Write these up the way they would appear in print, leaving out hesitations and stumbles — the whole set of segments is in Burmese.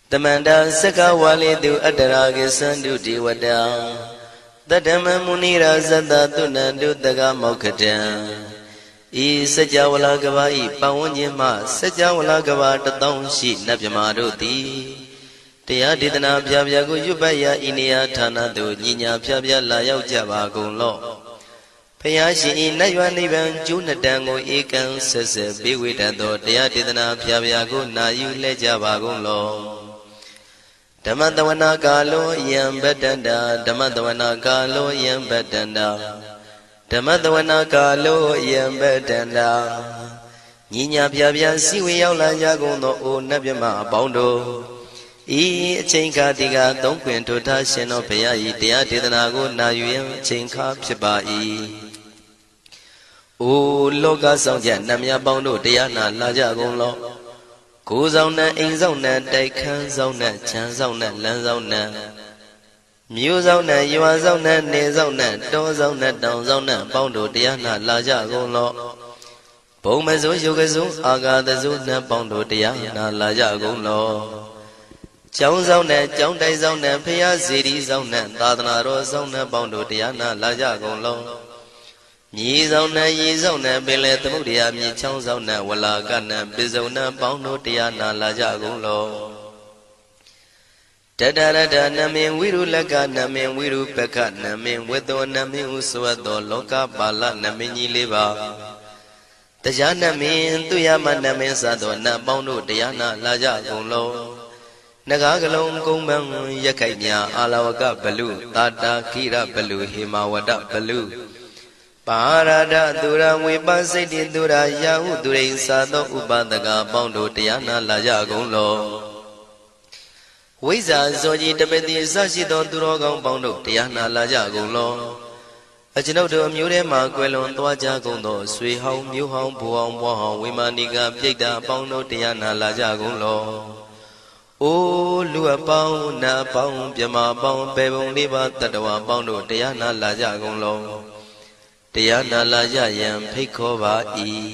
Tamanda Saka Wali do Adaragi Sandu Diwada Tadama Munira Zada Tunandu Daga Mokatan E Sajawala Gavai Pawanyama Sajawala Gava Tatong Shi Nabjamaruti Tia Didana Pyago Yubaya Inia Tana do Nina Pyabya Layao Javagon Law Payashi Nayanivan Junadango Ekan Sese Biwitado Tia Didana Pyago Nayu Lejavagon Law Damadavana Galo Yam Bedanda Damadavana Galo Yam Bedanda Damadavana Galo Yam Bedanda Nina Pyabya Siwi Yaula Yagono O Nabima Bondo E Chinka Diga Don't Quinto Tashino Payai Dia Didanago Nayu Chinka Pibai O Loga Sonja Namia Bondo Diana Lajagon Go zona, in zona, they can zona, chan zona, land zona. Mu zona, you are zona, ne zona, do zona, down zona, bondo, diana, laja, go lo. Bomazo, yogazo, aga the zona, bondo, diana, laja, go lo. Chow zona, John day zona, pia city zona, dadana, zona, bondo, diana, laja, go lo. Ye zona, ye zona, Billet Mudia, me chow zona, walla gana, bizona, bondo, diana, laja, go lo. Tadada, namin, wiru laga, namin, wiru peka, namin, wedo, namin, uswado, loka, bala, namini liva. Tajana min, tuyama, namin, sado, na bondo, diana, laja, go lo. Nagagalong kumang yakanya, alawaka, balu, tata, kira, balu, himawada, balu. Parada Dura Wipasiti Dura Yahu Dure Sado Ubadaga Bondo Tiana Laja Golo Wiza Zoji Tabeti Sashido Durogon Bondo Tiana Laja Golo Ajinodo Murema Quelon Dwaja Gondo Sui Home New Home Puong Wahong Wimaniga Pida Bondo Tiana Laja Golo O Lua Pong Na Pong Piama Pong Pebong Liva Tadawa Bondo Tiana Laja Golo Diana Laja Yam Pekova E.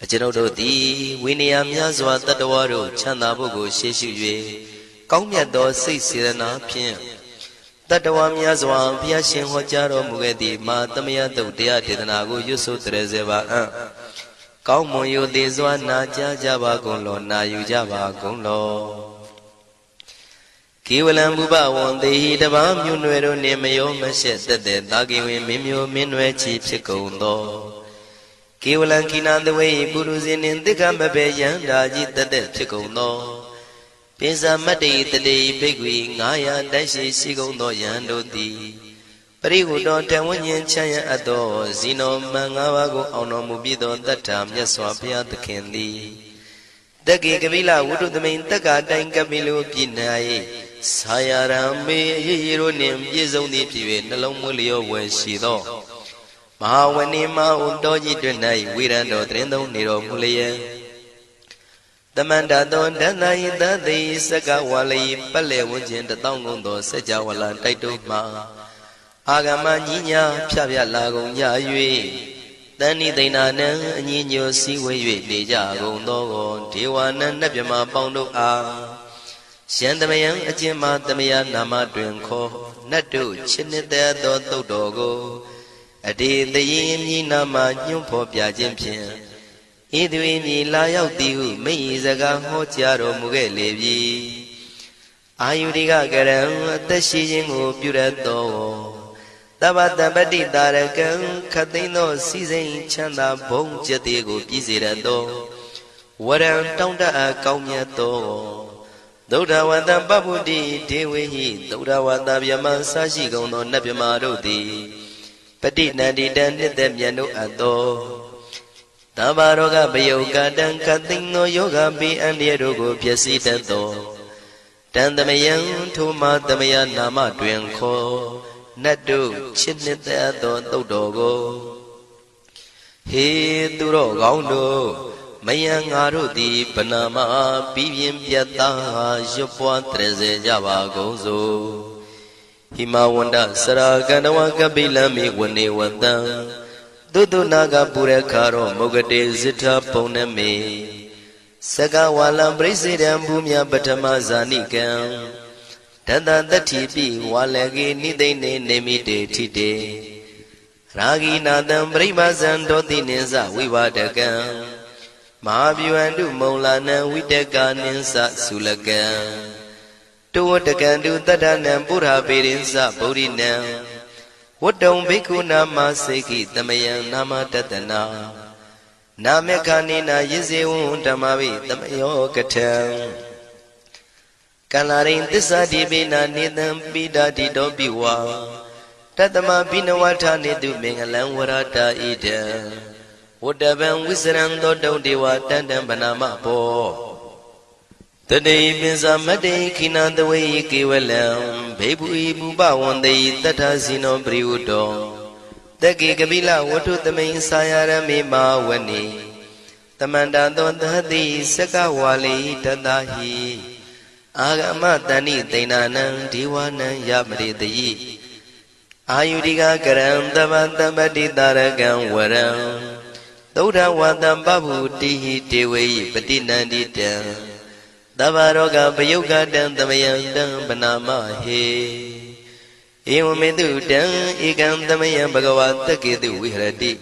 A general D. Winniam Yazwa Tadawaro, Chanabogo, Sheshu, Comyado, 6 Pien. Tadawam Yazwa, Piashin Hojaro Mugedi, Matamia do Dia Didanago, Yusu Trezeva. Kaumoyo de Zwana Java Gonlo, Nayu Java Gonlo. Kiwalam Buba one day the Bam Yunuero Nemayo Mashet the Dagi Mimio Minwe Chief Secondo. Kiwalan Kinan the way Buruzin in the Gambabe Yandaji the Secondo. Pisa Mati the day Bigwi, Naya Dashi Sigondo Yando di. Perigo don't tell one yen Chaya Ado, Zino Mangawago Ono Mubido that time, Yaswapia the candy. The Gigavilla would the main Taka Dankabilu Pinai. Sayarame hero name Yezoni Pive, Nalomulio when she do. Mahawanima Undoji Dunai, Wirando Trendo Niro Mulia. The Mandadon Danai, that day Sakawali, Pale Wujin, the Tongundo, Sajawala, Taituma. Agama Nina, Pavia Lago, Yayue. Dani de Nana, Nino Siwe, Deja, Gondo, Tiwana, Nabima, Bondo A. Shandamayan, Ajima, Damia, Nama, Drinko, Natu, Chinita, Dogo, a day the Yin Nama, Yumpo Piajimpian. Idwin, Layao Diu, Meizaga, Hotiaro, Mugelevi. Ayudiga Garam, the Shijin, Purato. Tabata Badi Darakan, Katino, Season, Chanda, Bong Jatigo, Pizirado. What am Tonda, Kaumiato. Doda Wanda Babudi, Dewi, Doda Wanda Yaman Sashi Gono Nabimarodi, Petit Nadi Dandit them Yano Ado Tabaroga Bayoga Dan Katino Yoga Be and Yerogo Piasi Tento Tandamayan Tuma Damaya Nama Dwenko Nadu Chinita Dodogo He Duro Gaundo Mayang Arudi Panama Pivian Piata Jopua Treze Java Gozo Himawanda Saraganawa Kabila Mi Wani Wanda Dudu Naga Purekaro Mogade Zita Poneme Saka walam presidam bumya patama zanikam Tata tatipi walagi nidene nemite tite Ragi nadam brahmazan doti ninsa vivadakam Mahabhyuandu maulana vidaka ninsa sulakam Tuwatakandu tadanam pura pirinsa bodhinam Wadam bhikkhu nama seki tamayam nama tatana Namekhanina yizevun dhammavi tamayo katham Kalarin tisadibina nidam pidati dobiwa Tatama binawata nidu mengalam warata ida Wadavam wisram dodam dewa tandam banama po Tadei pinsa madei kinandawai kevalam Bhebu ibu bhavandai tata sino priyudo Dagi kabila watu tamay sayarami mawani Tamanda dondhati saka wali tatahi Agama tani tainanam diwanam yamritayi Ayudika karam tavantamati tarakam waram Tauda wadam babu tihi tewayi patinanditam Tavaroga payugadam tamayandam banama he Evamedu dam ekam tamayam bhagavata ketu vihrati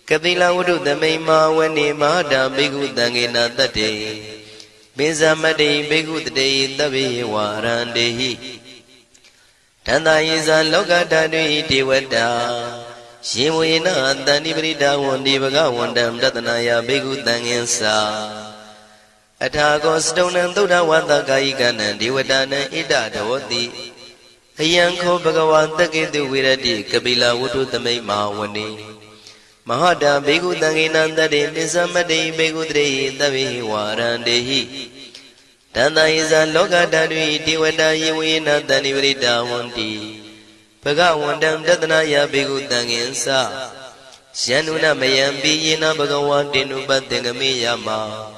Kapila udu tamay mawani mahada bhikkhu tangena tate Pinsamati bhikkhu tate tabi warandehi Tanda yisa lokatadvi devata Shivuyena tani prita wandi bhagavandam tatanaya bhikkhu tangensa Athago stonam tuda vata kayikanam devatanam ita dhavati Ayanko bhagavata ketu virati kapila udu tamay mawani Mahada bhikkhu tangena tate pinsamati bhikkhu tate tabi warandehi Tanda yisa lokatadvi devata yivuyena tani prita wandi Bhagavandam tatanaya bhikkhu tangensa Syanuna mayampi yena bhagavatinu patengami yama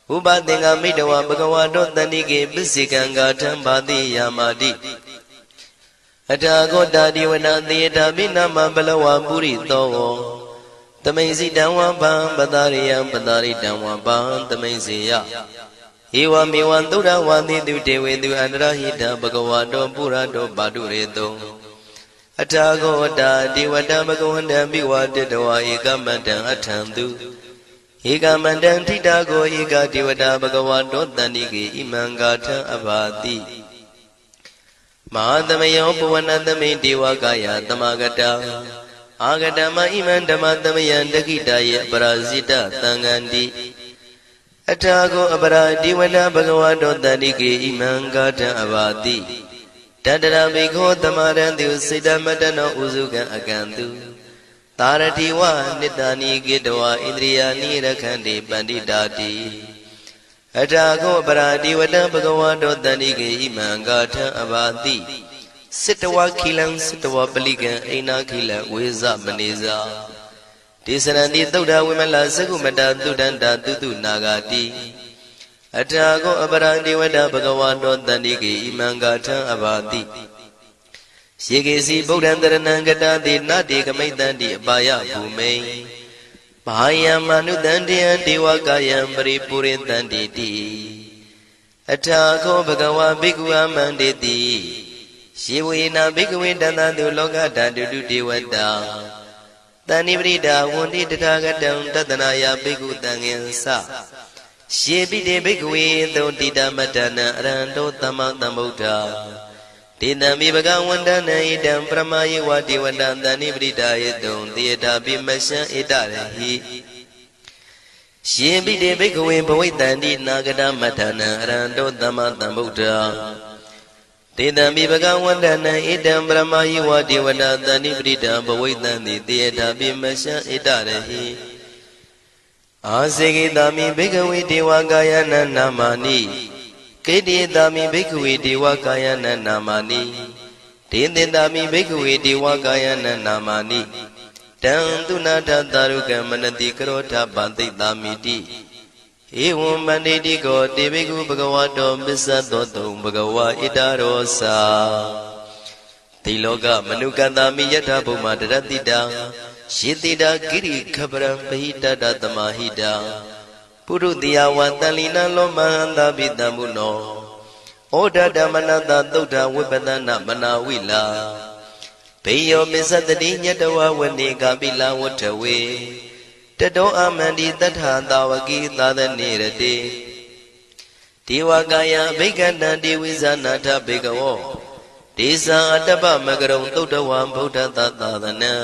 Upatengamitawa bhagavato tanike pisikanga thambati yamati Athago divana theta binama balawa puri togo Tamaisi damwa bham padariyam padaritam bham tamaisiya Ewa mewan tuda wandi dutewe du andrahita bhagavato purato padureto Athago divata bhagavandam bhivatitawa ekamantam athantu Ekamandam titago eka devata bhagavato tanike imangatha abhati Mahadamayo puvanatame devakaya tamagata Agatama iman dhamatamayan dakitaya parasita tangandi Athago apara devata bhagavato tanike imangatha abhati Tadara bhikho tamarantu siddhamatano usukan akantu Taratiwa nitani gidwa indriyani rakhandi panditati Athago paradivata bhagavato tanike imangatha abhati Sittawa khilam sittawa palikan aina khila veza maneza Tisaranti tauda vimala sagumata tudanta tutu nagati Athago paradivata bhagavato tanike imangatha abhati Shikesi Bodhantaranam Gatati Nati Kamaitanti Abhaya Bhumei Bhayam Manutantiyan Devakayam Paripurintanti Ti Athago Bhagava Bhikkhu Amanditi Shivuyena Bhikkhu Dantantu Lokatantu Devata Tani Prita Wundi Tathagatam Tatanaya Bhikkhu Tangensa Shibhide Bhikkhu Totita Matana Aranto Tamatambuddha Tidami bhagavandana idam pramayi vati vandantani pritayadum Tiyata bimasya itarehi Shibhide bhikkhuve bhavaitanti nagata matana aranto tamatambuddha Tidami bhagavandana idam pramayi vati vandantani prita bhavaitanti Tiyata bimasya itarehi Asekitami bhikkhuve devakayana namani Kedidami bhikkhuve devakayana namani Tindindami bhikkhuve devakayana namani Tantunatha tarukam manati karotha pantithamiti Evam manditiko te bhikkhu bhagavato missadotum bhagava itarosa Tiloka manukantami yatha bhuma daratita Shitita giri khaparam pahita tamahita ပုရုတိယဝတန်လီနာလောမဟန္တာပိတံမုနောဩဒဓမ္မနတသုဒ္ဓဝိပဒနာမနာဝိလာဘေယောမစ္စတတိညတဝဝနေကပိလဝတ္ထဝေတတောအမန္တိတထသာဝကိသာသနေရတိဒေဝကာယဘိက္ခန္တံဒေဝိဇာနာထဘေကဝောဒေသံအတ္တပမကရုံသုဒ္ဓဝံဗုဒ္ဓသာသနံ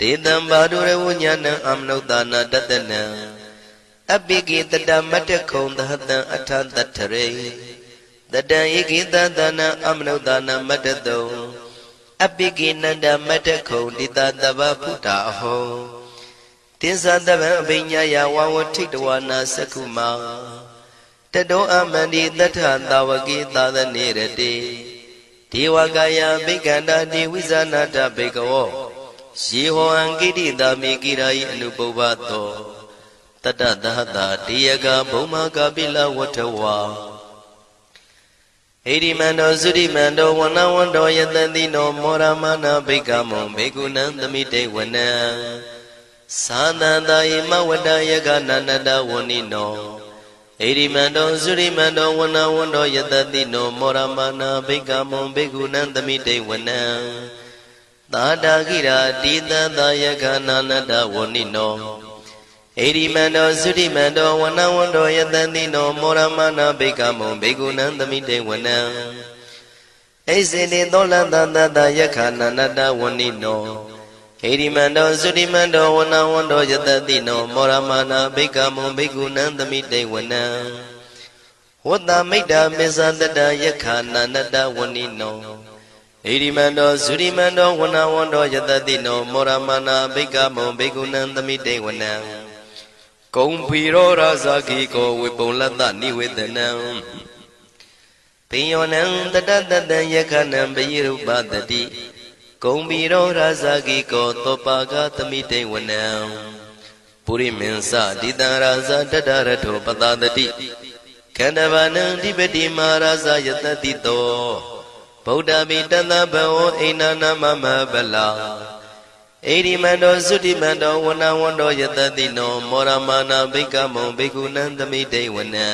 ဒေတံဘာဒုရဝဉ္ဉဏံအမနုဿာနာတတနံအပိကိတတမတ္တခုံသဟတံအထတထရေတတံဧကိတသနံအမနုဿာနာမတ္တတုံအပိကိနန္ဒမတ္တခုံတိတတဗ္ဗဗုဒ္ဓအဟောတင်္သတဗံအဘိညာယဝဝထိတဝနာသက္ခုမာတတောအမန္တိတထသာဝကိသာသနေရတိဒေဝကာယဘိက္ခန္တာဒေဝိဇာနာတဘေကဝောယေဟောအံကိတိတာမိကိရာယိအနုပုဗ္ဗသောတတသဟတာတေယကဘုံမာကပိလဝတ္ထဝါဣရိမန္တောသုရိမန္တောဝနဝန္တောယတတိနောမောရမနာဘိက္ခမောဘေကုဏံသမိတေဝနံသာသန္တာယမဝတ္တယကနန္တဝနိနောဣရိမန္တောသုရိမန္တောဝနဝန္တောယတတိနောမောရမနာဘိက္ခမောဘေကုဏံသမိတေဝနံသာတာကိရာတိတသယကနာနတဝနိနောဣရိမန္တောသုရိမန္တောဝနဝန္တောယတတိနောမောရမနာဘိက္ခမောဘေကုဏံသမိတေဝနံဣစေတိသောလတသတယခာနာနတဝနိနောဣရိမန္တောသုရိမန္တောဝနဝန္တောယတတိနောမောရမနာဘိက္ခမောဘေကုဏံသမိတေဝနံဝတ္တမိတ္တမေဇတတယခာနာနတဝနိနောဣရိမန္တောသုရိမန္တောဝနဝန္တောယတတိနောမောရမနာဘိက္ခမောဘေကုဏံသမိတေဝနံကုံဖီရောရာဇာကိကောဝေပုံလတ္တနိဝေဒနံပိယောနံတတတတံယခနံပယိရုပတတိကုံဖီရောရာဇာကိကောသောပါကသမိတေဝနံပုရိမင်းစတိတံရာဇာတတရထောပတတတိခန္ဓဗာနံဓိပတိမာရာဇာယတတိတောဗုဒ္ဓပိတသဗ္ဗဝဣန္ဒနာမမဗလာဣရိမန္တောသုတိမန္တောဝနဝန္တောယတတိနောမောရမနာဘိက္ခမောဘေကုဏံသမိတေဝနံ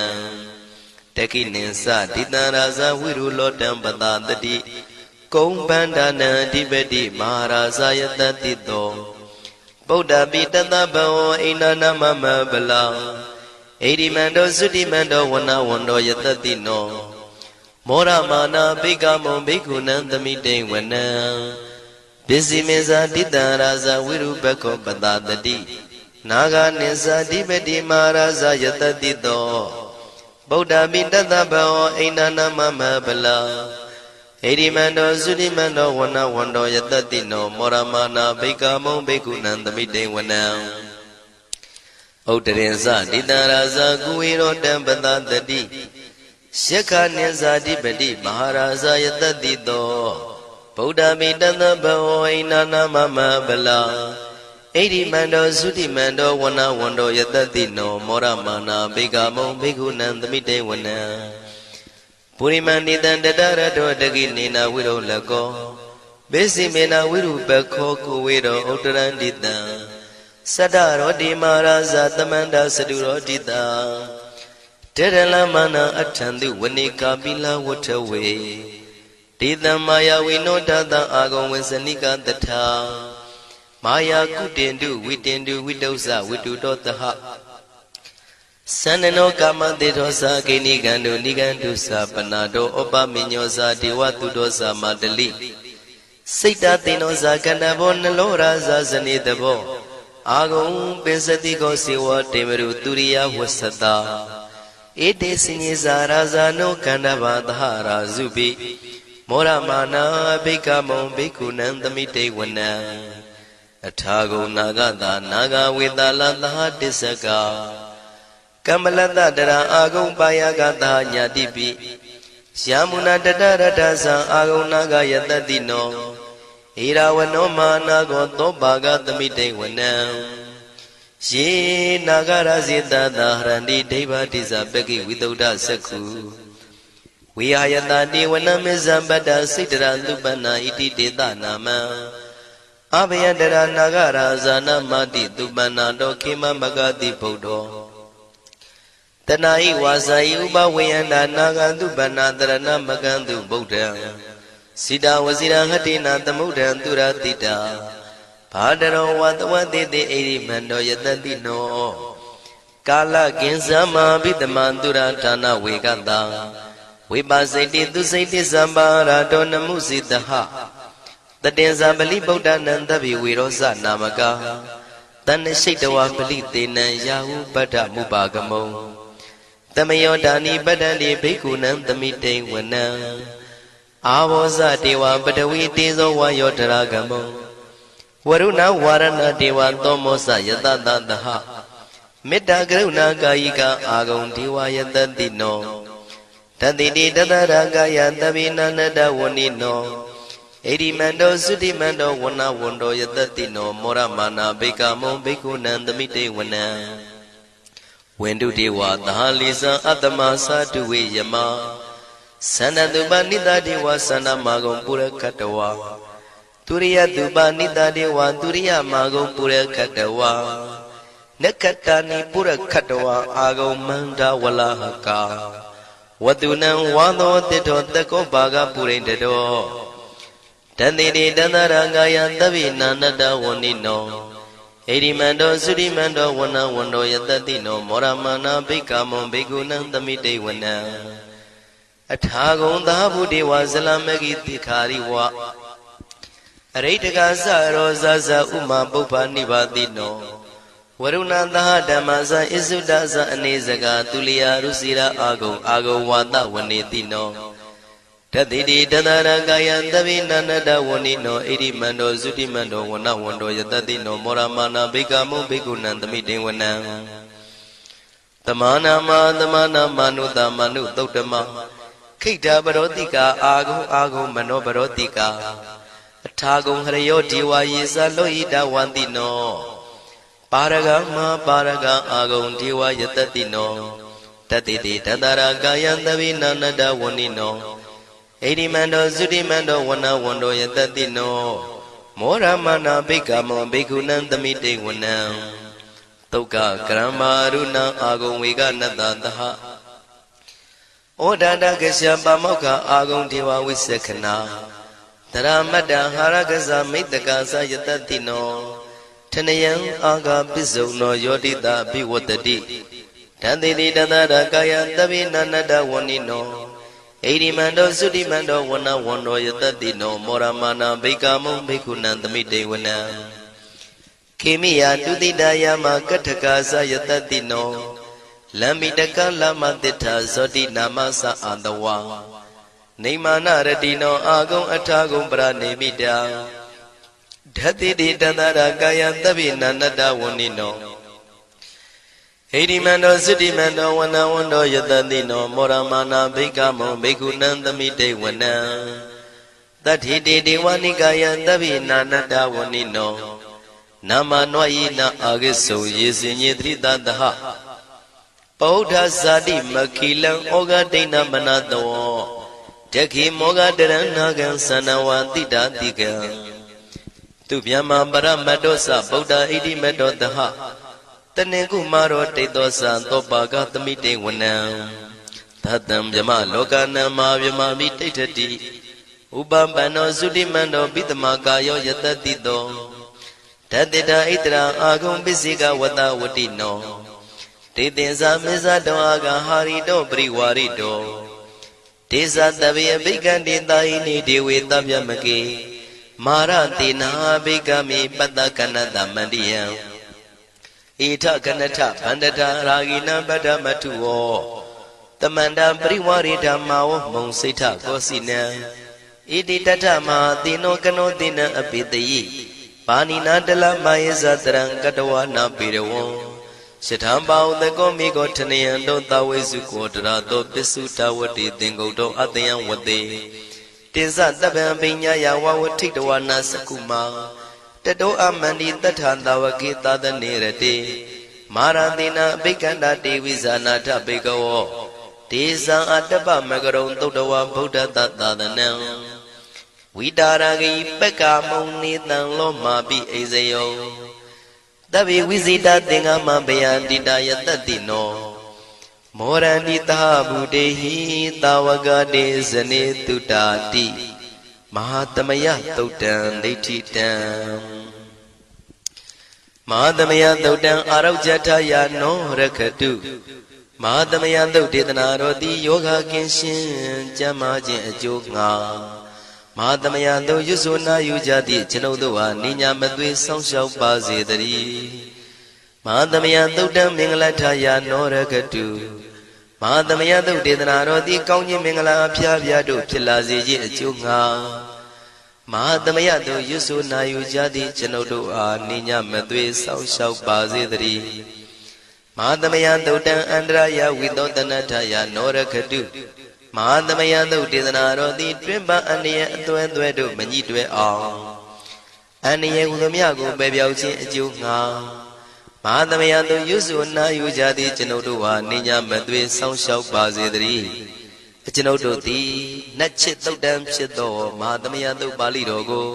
တကိနိသတိတံရာဇဝိရုလောတံပတတတိကုံဗန္ဒနံအဓိပတိမဟာရာဇယတတိတောဗုဒ္ဓပိတသဗ္ဗဝဣန္ဒနာမမဗလာဣရိမန္တောသုတိမန္တောဝနဝန္တောယတတိနောမောရမနာဘိက္ခမောဘေကုဏံသမိတေဝနံပစ္စည်းမေဇာတိတံရာဇဝိရုပခောပတတတိနာဂာနိသဓိပတိမဟာရာဇယတတိတောဗုဒ္ဓပိတသဗ္ဗဝဣန္ဒနာမမဗလာဣရိမန္တောသုရိမန္တောဝနဝန္တောယတတိနောမောရမနာဘိက္ခမောဘေကုဏံသမိတေဝနံဥဒရင်ဇတိတံရာဇကုဝေရောတံပတတတိယက္ခနိဇာတိပတိမဟာရာဇယတတိတောဗုဒ္ဓမိတသဗ္ဗဝဣန္ဒနာမမဗလာဣရိမန္တောသုတိမန္တောဝနဝန္တောယတတိနောမောရမနာဘိက္ခမောဘေကုဏံသမိတေဝနံပုရိမန္တိတံတတရတောတကိနေနဝိရုလကောဘေစီမေနဝိရုပခောကုဝေရောဥတရန္တိတံသတ္တရောတိမာရာဇသမန္တသတုရောတိတံတေရလမနာအထံတုဝနေကာပိလဝတ္ထဝေဒေတံမာယဝိနောတတံအာဂုံဝေစနိကတထာမာယာကုတင်တုဝိတင်တုဝိတုဇဝိတုတောတဟသန္နနောကာမတေသောသာဂိနိကံတုနိကံတုသာပနာတောဩပမိညောသာဒေဝတုတောသာမတလိစိတ်တသိနောသာကန္တဘောနလောရာဇာဇနေတဘောအာဂုံပင်စတိကောစေဝတေမရုသူရိယဝဆတာဧတေစိညေဇာရာဇာနောကန္တဘာသဟရာဇုပိမောရမနာဘိက္ခမောဘေကုဏံသမိတေဝနံအထာဂုံနာဂတာနာဂဝေတာလသဟတစ္စကကမ္မလတတရာအာဂုံပါယကတာညာတိပိယာမုနာတတရတသံအာဂုံနာဂယတတိနောဣရာဝနောမာနာကောသောပါကသမိတေဝနံယေနာဂရဇေတသာဟရန္တိဒိဗ္ဗတိဇပကိဝိတုဒ္ဓသက္ခုဝိဟာယတတိဝနမေဇံပတ္တစိတ္တရသုပနာဣတိတေသနာမံအဘယတရနာဂရာဇာနမတိသုပနာတောခေမမဂတိဗုဒ္ဓော Tanai wasai uba wayanda nagandu banadharana magandu Buddha Sida wasira hatina tamudan duratita Padaro watawati de eri mando yatadino Kala ginsama bidamandura tana weganda Vipasiti dusiti sambara dona musitaha Tatenza bali Buddha nandavi virosa namaka Tanashitawa bali tena yahu pada mubagamo Tamayodani badani bhikkhunan tamite wana Avosa dewa badavi tezo vayotaragamo Varuna varana dewa tomosa yatadadaha Metta karuna kayika agam dewa yatadino Taditi tadaragaya tavinanada vanino Edi mando sudi mando wana wando yatadino Moramana bhikamo bhikkhunan tamite wana Wendu dewa tahalisa atama satuwe yama Sanatuba nita dewa sanamagam pura katawa Turiya tuba nita dewa turiya magam pura katawa Nakatani pura katawa agam manda walahaka Watunam wado tito tako baga purindado Tandini danarangaya tabina nada wanino Erimando Sudimando wana wando yatadino Moramana bhikamo bhikkhunan tamite wana Athagon dhavu dewa salamagi tikhari wa Aritaka saro zaza uma bhupa nivadino Varuna daha dhammasa isudasa anesaga tuliya rusira ago wata vanetino Taditi tadaragaya tavinanada vanino Erimando Sudimando wana wando yatadino Moramana bhikamo bhikkhunan tamite wana Tamana manuta manu tautama Kita barotika ago mano barotika Athagum harayo diwa yisa loida wandino Paraga agum diwa yatadino Taditi tadaragaya tavinanada vanino Erimando Sudimando wana wando yatadino Moramana bhikamo bhikkhunan tamite wana Toka karama aruna agum vega nadadaha Odada kasya pamoka agum dewa visakhana Taramada harakasa mittakasa yatadino Tanayam aga pisauno yodita bhivatati Tanditi tadaragaya tavinanada vanino Erimando Sudimando wana wando yatadino Moramana bhikamo bhikkhunan tamite wana Kemiya dudidaya makathakasa yatadino Lamitaka lama titha soti namasa andawa Nimana radino agam athagam pranimita Dhatiti tadaragaya tavinanada vanino Erimando Sudimando wana wando yatadino Moramana bhikamo bhikkhunan tamite wana Tathiti dewanikaya tavinanada vanino Nama noyina agiso yesinye tridadaha Buddha sadi makilang oga dina manado Jaki moga deranagan sanawantita tiga Tubhyama paramadosa Buddha idi medodaha Taneku maro tedosa topaga tamite wana Tatam yama lokana ma vyama vititati Ubambano Sudimando bitmakayo yatatito Tadita itra agum bisika wata watino Titinsa misa do aga harido priwarido Tisa tabiya bhikandita ini dewe tabyamake Maratina bhikami patakanata mandiya Ita kanata pandata ragina padamatuo Tamanda priwarita mao monsita kosina Iti tatama tino kano tina apitayi Panina dala maya satarang katawa na pirawo Shithamba udako miko tanayando tawesu kodrato pisuta wati tingoto atayang wate Tinsa tabang pinya yawa watikdawa na sakuma Tato amandi tatanda wakita danirate Marantina bhikanda devizana tapikawo Tisa atapa magarong todawa buddha tatadanang Vidaragi pekamuni tang loma bi ezeyo Tabi visita tinga mabaya didaya tatino မောရဏိတဗုတေဟိတာဝကတေဇနေတုတာတိမဟာသမယသုတ်တံဒိဋ္ဌိတံမဟာသမယသုတ်တံအာရောဇထယာနောရခတုမဟာသမယသုတ်ဒေသနာတော်သည်ယောဂကင်းရှင်းကျမ်းမာခြင်းအကျိုးငှာမဟာသမယသုတ်ရွတ်ဆိုနာယူကြသည့်ကျွန်ုပ်တို့ဟာနိညာမသွေဆောင်းလျှောက်ပါစေတည်းမဟာသမယသုတ်တံမင်္ဂလထယာနောရခတုမဟာသမယသုတ်ဒေသနာတော်သည်ကောင်းခြင်းမင်္ဂလာအဖျားဖျားတို့ဖြစ်လာစေခြင်းအကျိုးငှာမဟာသမယသုတ်ရွတ်ဆိုနာယူကြသည့်ကျွန်ုပ်တို့အားနိညာမသွေဆောင်းလျှောက်ပါစေတည်းမဟာသမယသုတ်တံအန္တရာယဝိသောတနထယာနောရခတုမဟာသမယသုတ်ဒေသနာတော်သည်တွင်ပအန္တရာယ်အသွဲသွဲတို့မညှိတွဲအောင်အန္တရာယ်ဟူသည်များကိုပယ်ပြောက်ခြင်းအကျိုးငှာမဟာသမယသုတ်ရွတ်ဆိုနာယူကြသည့်ကျွန်ုပ်တို့ဟာနိညာမသွေဆောင်းလျှောက်ပါစေတည်းကျွန်ုပ်တို့သည်နတ်ချစ်သုတ်တံဖြစ်သောမဟာသမယသုတ်ပါဠိတော်ကို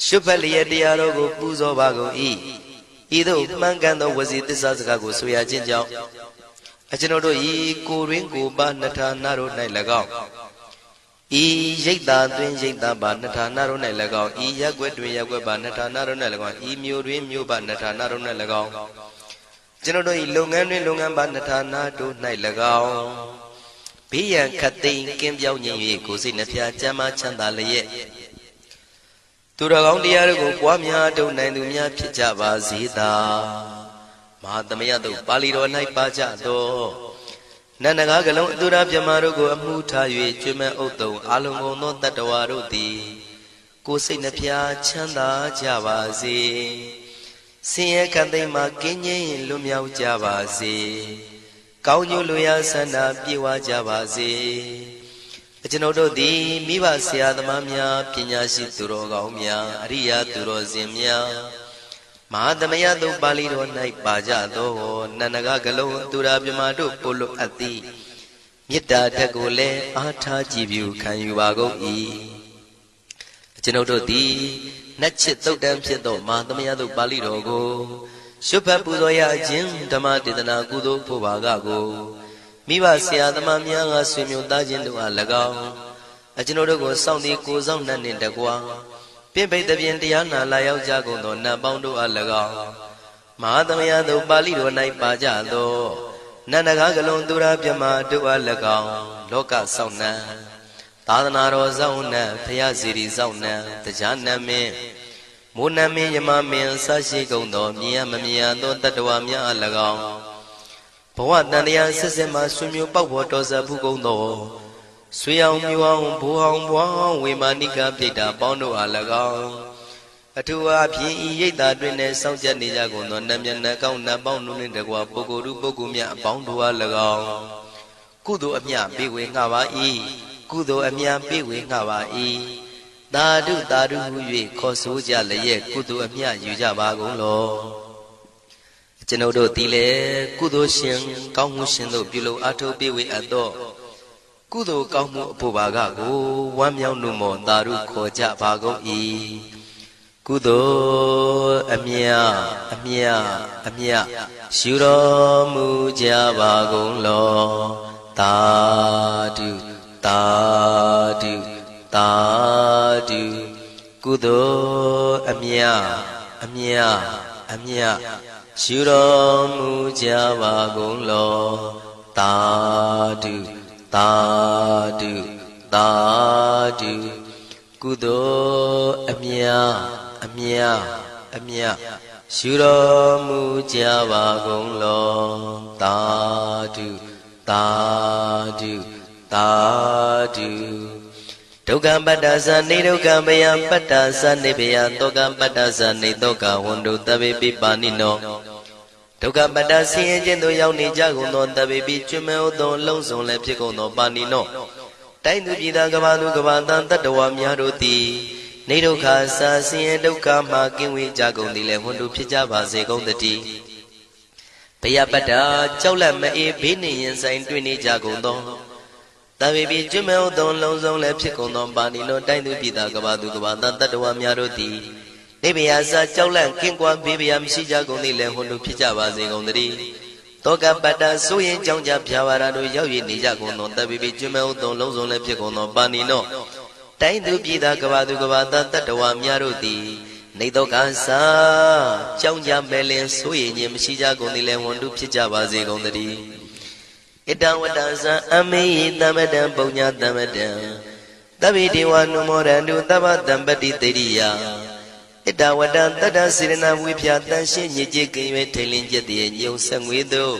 ရှုဖတ်လျက်တရားတော်ကိုပူဇော်ပါကုန်၏ဤသို့မှန်ကန်သောဝစီသစ္စာစကားကိုဆိုရခြင်းကြောင့်ကျွန်ုပ်တို့ဤကိုရင်းကိုပါနှထာနာတို့၌၎င်းဤရိတ်တာတွင်ရိတ်တာပါနှထာနာတို့၌၎င်းဤရက်ွက်တွင်ရက်ွက်ပါနှထာနာတို့၌၎င်းဤမြို့တွင်မြို့ပါနှထာနာတို့၌၎င်းကျွန်ုပ်တို့ဤလုပ်ငန်းတွင်လုပ်ငန်းပါနှထာနာတို့၌၎င်းဘေးရန်ခတ်သိမ်းကင်းပြောင်းခြင်း၍ကိုယ်စိတ်နှဖျားချမ်းသာချမ်းသာလျက်သူတော်ကောင်းတရားတို့ကိုပွားများထုတ်နိုင်သူများဖြစ်ကြပါစေသာမဟာသမယသုတ်ပါဠိတော်၌ပါကြသောနန္ဒကားကလုံးအတုရပြမတို့ကိုအမှုထား၍ကျွမ်းမဲ့ဥတုံအာလုံကုန်သောတတ္တဝါတို့သည်ကိုယ်စိတ်နှဖျားချမ်းသာကြပါစေဆင်းရဲခတ်သိမ်းမှကင်းငြိမ်းလွတ်မြောက်ကြပါစေကောင်းကျိုးလိုရာဆန္ဒပြေဝကြပါစေကျွန်ုပ်တို့သည်မိဘဆရာသမားများပညာရှိသူတော်ကောင်းများအရိယာသူတော်စင်များမဟာသမယသုတ်ပါဠိတော်၌ပါကြသောနန္ဒကကလုံးသူရာပြမတို့ပို့လို့အပ်သည်မေတ္တာဓာတ်ကိုလည်းအားထားကြည်ပြုခံယူပါကုန်၏ကျွန်ုပ်တို့သည်နတ်ချစ်သုတ်တံဖြစ်သောမဟာသမယသုတ်ပါဠိတော်ကိုရှုဖတ်ပူဇော်ရခြင်းဓမ္မဒေသနာကုသိုလ်ဖို့ပါကကိုမိဘဆရာသမားများကဆွေမျိုးသားချင်းတို့အား၎င်းကျွန်ုပ်တို့ကိုစောင့်တည်ကိုဆောင်နှံ့နှင့်တကွာပြင့်ပိတ်သဖြင့်တရားနာလာရောက်ကြကုန်သောနတ်ပေါင်းတို့အား၎င်းမဟာသမယသုတ်ပါဠိတော်၌ပါကြသောနန္ဒကားကလုံးသူရာပြမတို့အား၎င်းလောကဆောင်နှံသာသနာတော်ဆောင်နှံဘုရားစီရီဆောင်နှံတရားနတ်မင်းမိုးနတ်မင်းယမမင်းဆရှိကုန်သောမြင်ရမမြင်ရသောတတ္တဝါများအား၎င်းဘဝတန်တရားဆက်ဆက်မှဆွေမျိုးပေါက်ဖို့တော်စပ်ဘူးကုန်သောဆွေအောင်မျိုးအောင်ဘိုးအောင်ဘွားအောင်ဝေမာနိကပြိတ္တာပေါင်းတို့အား၎င်းအထူးအားဖြင့်ဤရိတ်တာတွင်နဲ့စောင့်ကြနေကြကုန်သောနတ်မြတ်နတ်ကောင်းနတ်ပေါင်းတို့နှင့်တကွာပုဂ္ဂိုလ်တို့ပုဂ္ဂိုလ်များအပေါင်းတို့အား၎င်းကုသိုလ်အမြပေးဝေငှပါ၏ကုသိုလ်အမြပေးဝေငှပါ၏သာဓုသာဓုဟု၍ခေါ်ဆိုကြလျက်ကုသိုလ်အမြယူကြပါကုန်လောကျွန်ုပ်တို့သည်လည်းကုသိုလ်ရှင်ကောင်းမှုရှင်တို့ပြုလို့အထုပ်ပေးဝေအပ်သောကုသိုလ်ကောင်းမှုအဖို့ပါကကိုဝမ်းမြောက်နှုမောသာဓုခေါ်ကြပါကုန်၏ကုသိုလ်အမြအမြအမြယူတော်မူကြပါကုန်လောသာဓုသာဓုသာဓုကုသိုလ်အမြအမြအမြယူတော်မူကြပါကုန်လောသာဓုသာဓုသာဓုကုသိုလ်အမြအမြအမြယူတော်မူကြပါကုန်လောသာဓုသာဓုသာဓုဒုက္ခပတ္တသနေဒုက္ခဘယပတ္တသနေဘယတောကပတ္တသနေတောကဝန္တုတဗေပိပါဏိနောဒုက္ခပတ္တဆင်းရဲခြင်းသို့ရောက်နေကြကုန်သောတဗေပိကျွမ်းမဲ့သောလုံးစုံလည်းဖြစ်ကုန်သောပါဏိနောတိုင်းသူပြည်သားကဘာသူကဘာတန်တတ္တဝါများတို့သည်နေဒုက္ခစာဆင်းရဲဒုက္ခမှကင်းဝေးကြကုန်သည်လည်းဝန္တုဖြစ်ကြပါစေကုန်သတည်းဘယပတ္တကြောက်လန့်မအေးဘေးနှင့်ရင်ဆိုင်တွေ့နေကြကုန်သောတဗေပိကျွမ်းမဲ့သောလုံးစုံလည်းဖြစ်ကုန်သောပါဏိနောတိုင်းသူပြည်သားကဘာသူကဘာတန်တတ္တဝါများတို့သည်နေဘယစာကြောက်လန့်ကင်းကွာဘေးဘယမရှိကြကုန်သည်လည်းဝန္တုဖြစ်ကြပါစေကုန်သတည်း တောကပတ္တဆိုရင်ကြောင့်ကြဖြာဝါရတို့ရောက်ရနေကြကုန်သောတပိပိကျွမဲဥသောလုံးစုံလည်းဖြစ်ကုန်သောပါဏိနောတိုင်းသူပြည်သားကဘာသူကဘာသားတတ္တဝါများတို့သည်နေတော့ကစားကြောင့်ကြမဲ့လင်ဆိုရင်ခြင်းမရှိကြကုန်သည်လည်းဝန်တုဖြစ်ကြပါစေကုန်သတည်းဣတံဝတ္တဇံအမေဟိသမတံပုံညာသမတံသဗ္ဗေဒေဝနုမောရန္တုသဗ္ဗတံပတိတေရိယဣတဝတ္တတတ္တစေရနာဝိဖြာတန်ရှင်းညစ်ကြေးကင်၍ထိန်လင်းကျက်တည်းညုံဆက်ငွေသို့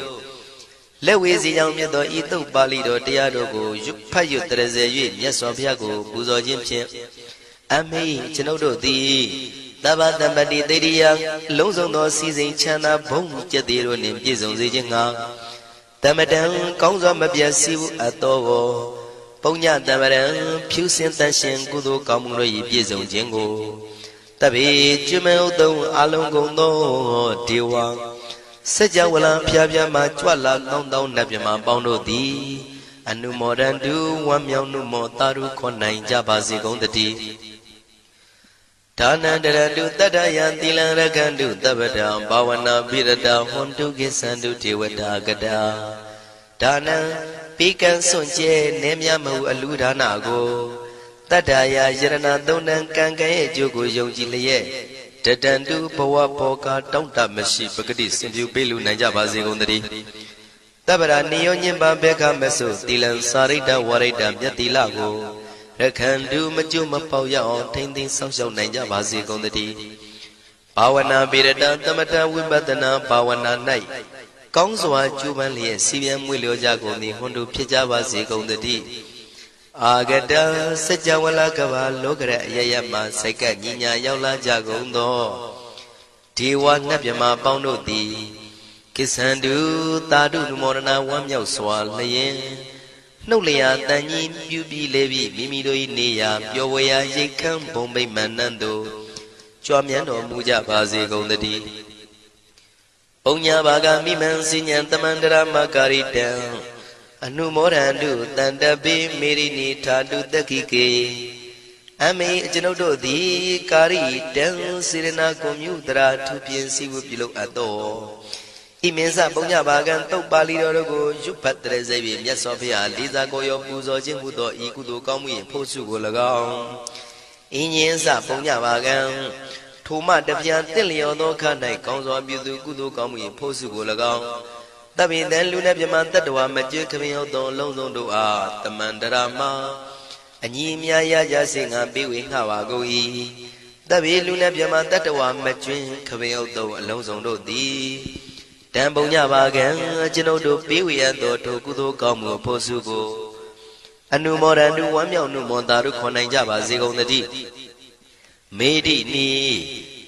လက်ဝေစီကြောင့်မြတ်သောဤသုတ်ပါဠိတော်တရားတို့ကိုဖတ်ရွတ်တရစေ၍မြတ်စွာဘုရားကိုပူဇော်ခြင်းဖြင့်အမေကျွန်ုပ်တို့သည်သဗ္ဗတံပတိတေရိယလုံးစုံသောစီစဉ်ချမ်းသာဘုံကျက်တည်းတို့နှင့်ပြည့်စုံစေခြင်းငှာတမတံကောင်းစွာမပြတ်စည်းအပ်သောပုံညတမရံဖြူစင်တန်ရှင်ကုသိုလ်ကောင်းမှုတို့၏ပြည့်စုံခြင်းကိုတပိကျွမဲဥသုံးအလုံးကုန်သောဒေဝစัจ java လံဖျားဖျားမှကြွလာကောင်းသောနတ်မြမပေါင်းတို့သည်အနုမောဒန္တုဝမ်းမြောက်နုမောတာရုခွန်နိုင်ကြပါစေကုန်တည်းဒါနန္တရတုတတ္တယံသီလံရကန္တုသဗ္ဗတံဘာဝနာပိရတဟွန်တုကိသန္တုဒေဝတာကတာဒါနံပိကံစွန့်ကျဲနေမြမဟုအလူဒါနကိုတတ္တယာယရဏသုံးတန်ကံကံရဲ့အကျိုးကိုယုံကြည်လျက်တတန်တုဘဝဘောကတောင့်တမရှိပဂတိစင်ပြူပေးလူနိုင်ကြပါစေကုန်သတည်းတပ္ပရာနိယောညင်ပဘေခမဆုသီလံစာရိတ္တဝရိတ္တမြတ်တိလကိုရခန္တုမကျွမပေါရအောင်ထိမ့်သိမ်းဆောက်ရှောက်နိုင်ကြပါစေကုန်သတည်းဘာဝနာပိရတသမထဝိပဿနာဘာဝနာ၌ကောင်းစွာကျူးပန်းလျက်စီပြန်မွေလျောကြကုန်သည်ဟွန်တို့ဖြစ်ကြပါစေကုန်သတည်းအာဂတစัจ java လကဘာလောကရအယယမှစိတ်ကညီညာရောက်လာကြကုန်သောဒေဝနတ်မြမပေါင်းတို့သည်ကိသန္တုသာဓုနုမောဒနာဝမ်းမြောက်စွာလျင်နှုတ်လျာတန်ကြီးပြုပြီးလေပြီးမိမိတို့၏နေရာပျော်ဝေရာရိတ်ခမ်းဘုံဗိမာန်နှံသို့ကြွမြန်းတော်မူကြပါစေကုန်သတည်းပုံညာဘာဂမိမံစိညာတမန္တရမကာရိတံအနုမောဒန္တုတန္တပိမေရိနိထာတုတက္ခိကေအမေကျွန်ုပ်တို့သည်ကာရိတံစေရနာကွန်မြူတရာထူပြင်းစည်းဝပြုလုပ်အပ်သောဤမင်းစပုံညဘာကံတုတ်ပါဠိတော်တို့ကိုရွတ်ဖတ်တရစေပြီးမြတ်စွာဘုရားလေးစားကိုရောပူဇော်ခြင်းဟူသောဤကုသိုလ်ကောင်းမှု၏ဖို့စုကို၎င်းဤညင်းစပုံညဘာကံထိုမှတပြားတင့်လျော်သောခါ၌ကောင်းစွာပြုသူကုသိုလ်ကောင်းမှု၏ဖို့စုကို၎င်းတပိတံလူနဲ့မြမတတ္တဝါမကျွေးခမင်းရောက်သောလုံးစုံတို့အားတမန္တရာမအညီအမြရကြစေငါပေးဝေငှပါကုန်၏တပိလူနဲ့မြမတတ္တဝါမကျွေးခမင်းရောက်သောအလုံးစုံတို့သည်တံပုံညပါကံကျွန်ုပ်တို့ပေးဝေရသောထိုကုသိုလ်ကောင်းမှုဖို့စုကိုအနုမောဒန္တုဝမ်းမြောက်နုမောတာတို့ခွန်နိုင်ကြပါစေကုန်သတည်းမေတိနီ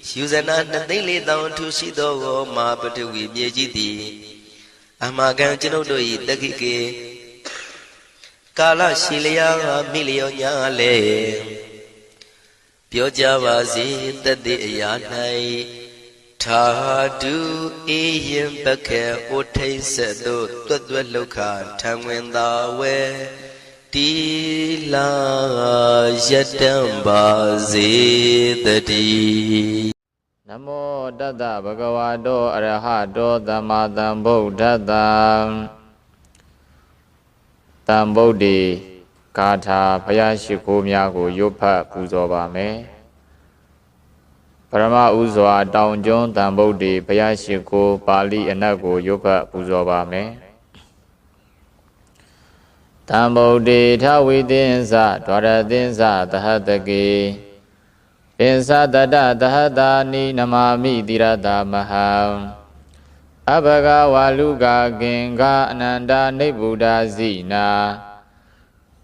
ယူဇနာ2,400,000ထူရှိသောမာပတဝီမြေကြီးသည်အမကံကျွန်ုပ်တို့၏တက္ခိကေကာလရှိလျာမိလျောညာလေပြောကြပါစေတသက်အရာ၌ထာတုအေယံပခေဩထိတ်ဆက်တို့တွတ်တွတ်လောက်ခထံဝင်သာဝဲတီလာယတံပါစေတည်းနမောတတ္တဗဂဝါတောအရဟတောသမ္မာသမ္ဗုဒ္ဓတ္တံတံဗုဒ္ဓေဂါထာဘုရားရှိခိုးများကိုရွတ်ဖတ်ပူဇော်ပါမယ်ပရမဥစွာတောင်ကျွန်းတံဗုဒ္ဓေဘုရားရှိခိုးပါဠိအနက်ကိုရွတ်ဖတ်ပူဇော်ပါမယ်တံဗုဒ္ဓေထဝိသင်္စဒွါရသင်္စသဟတကေပင်စတတသဟတာနိနမာမိတိရတမဟံအဘဂဝါလူကကင်္ဂအနန္တနိဗ္ဗုဒ္ဓဇိနာ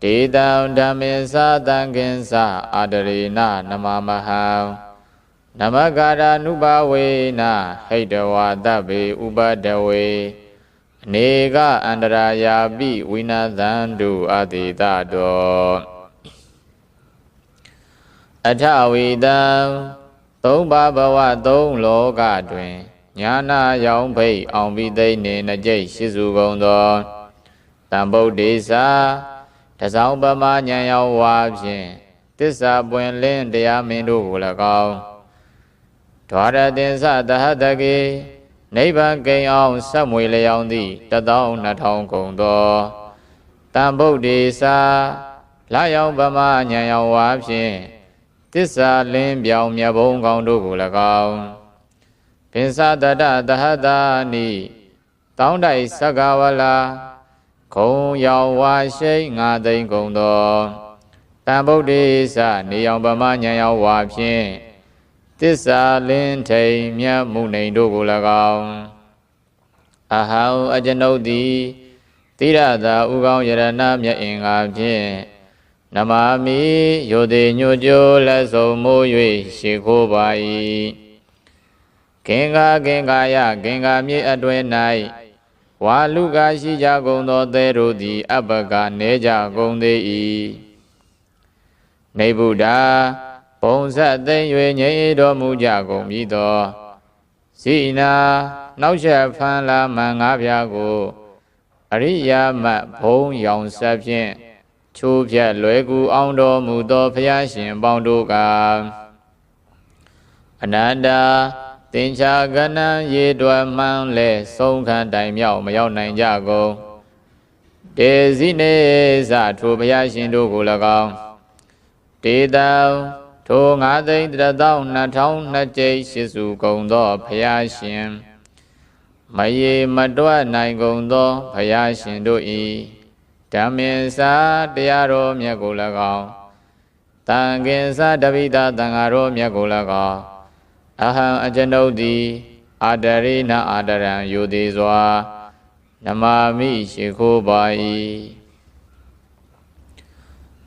ဒေတံဓမ္မေသသံဃင်္စအာဒရေနနမမဟံနမဂာရာနုဘဝေနဟိတဝါတဗ္ဗေဥပဒဝေအနေကအန္တရာယာပိဝိနာသန္တုအတိတတောအထဝိတံသုံးပါးဘဝသုံးလောကတွင်ညာနာရောင်ဖိတ်အောင်ပြီးသိနေနှကြိတ်ရှိစုကုန်သောတံဗုဒ္ဓေသာတစောင်းပမာဉာဏ်ရောက်ဝါဖြင့်သစ္စာပွင့်လင်းတရားမင်းတို့ကို၎င်းဒွါရသင်္စသဟတကေ နိဗ္ဗာန်ကိန်းအောင်ဆက်မွေလျောင်းသည့်12000ကုန်သောတန်ဗုဒ္ဓေစာလာရောက်ဗမာဉာဏ်ရောက်ဝါဖြင့်သစ္စာလင်းပြောင်မြတ်ဘုံကောင်းတို့ကို၎င်းပင်စတတသဟတာနိတောင်းတိုက်သက္ကဝလာခုံရောက်ဝါရှိန်5သိန်းကုန်သောတန်ဗုဒ္ဓေစာနေအောင်ဗမာဉာဏ်ရောက်ဝါဖြင့်သစ္စာလင်းထိန်မြတ်မှုနေတို့ကို၎င်းအဟံအကျွန်ုပ်သည်သီရသာဥကောင်းယရဏမြတ်အင်္ဂါဖြင့်နမမိယောတိညွကြိုလက်စုံမိုး၍ရှေခိုးပါ၏ကင်္ဂါကင်္ဂါယကင်္ဂါမြေအတွင်၌ဝါလူကရှိကြကုန်သောသဲတို့သည်အပ္ပကနေကြကုန်သေး၏နေဗုဒ္ဓဘုံဆက်သိမ့်၍ငြိမ်တော်မူကြကုန်ပြီသောစိနာနောက်ချက်ဖန်လာမှန်၅ပြားကိုအရိယာမတ်ဘုံရောင်ဆက်ဖြင့်ချိုးဖြတ်လွယ်ကူအောင်တော်မူသောဘုရားရှင်ပေါင်းတို့ကအနန္တသင်္ချာကဏ္ဍရေတွယ်မှန်းလဲဆုံးခန်းတိုင်မြောက်မရောက်နိုင်ကြကုန်တေဇိနေဇထိုဘုရားရှင်တို့ကို၎င်းတေတံထို9,120,2ကြိမ်ရှိစုကုန်သောဘုရားရှင်မရေမတွက်နိုင်ကုန်သောဘုရားရှင်တို့၏ဓမ္မင်္စာတရားတော်မြတ်ကို၎င်းတန်ခင်္စာတပိသသံဃာတော်မြတ်ကို၎င်းအဟံအကျွန်ုပ်သည်အာတရိနအာတရံယုသေးစွာနမမိရှိခိုးပါ၏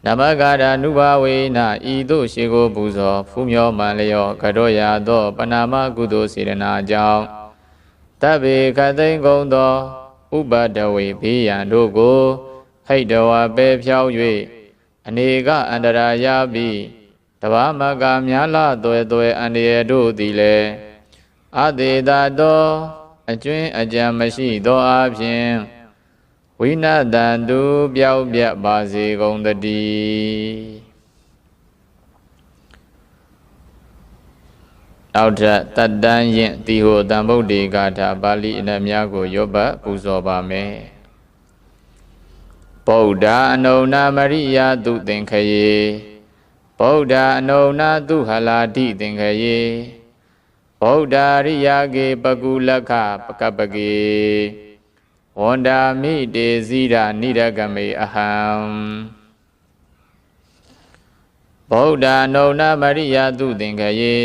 နမဂါရနုဘဝေနဤသို့ရှိခိုးပူဇော်ဖူးမြောမှန်လျောကရောရာသောပဏာမကုသိုလ်စေတနာကြောင့်တဗ္ဗေခသိမ့်ကုန်သောဥပဒဝေဘေးရန်တို့ကိုဟိတ်တော်ပဲဖြောင်း၍အနေကအန္တရာရပြီးတဘာမကများလာသွဲအန္တရာယ်တို့သည်လည်းအသေးသာသောအကျွင်းအကြံမရှိသောအပြင်ဝိနတံတုပြောက်ပြတ်ပါစေကုန်တည်းနောက်ထပ်တတ်တန်းရင်တိဟိုတံဗုဒ္ဓေဂါထာပါဠိအနက်များကိုရောပတ်ပူဇော်ပါမယ်ဗုဒ္ဓအနုဏမရိယာတုသင်္ခယေဗုဒ္ဓအနုဏသူဟလာတိသင်္ခယေဗုဒ္ဓရိယာကေပကုလက္ခပကပကေဝန္ဒာမိတေဇိရနိရဂမေအဟံဗုဒ္ဓအနုဏမရိယာတုသင်္ခယေ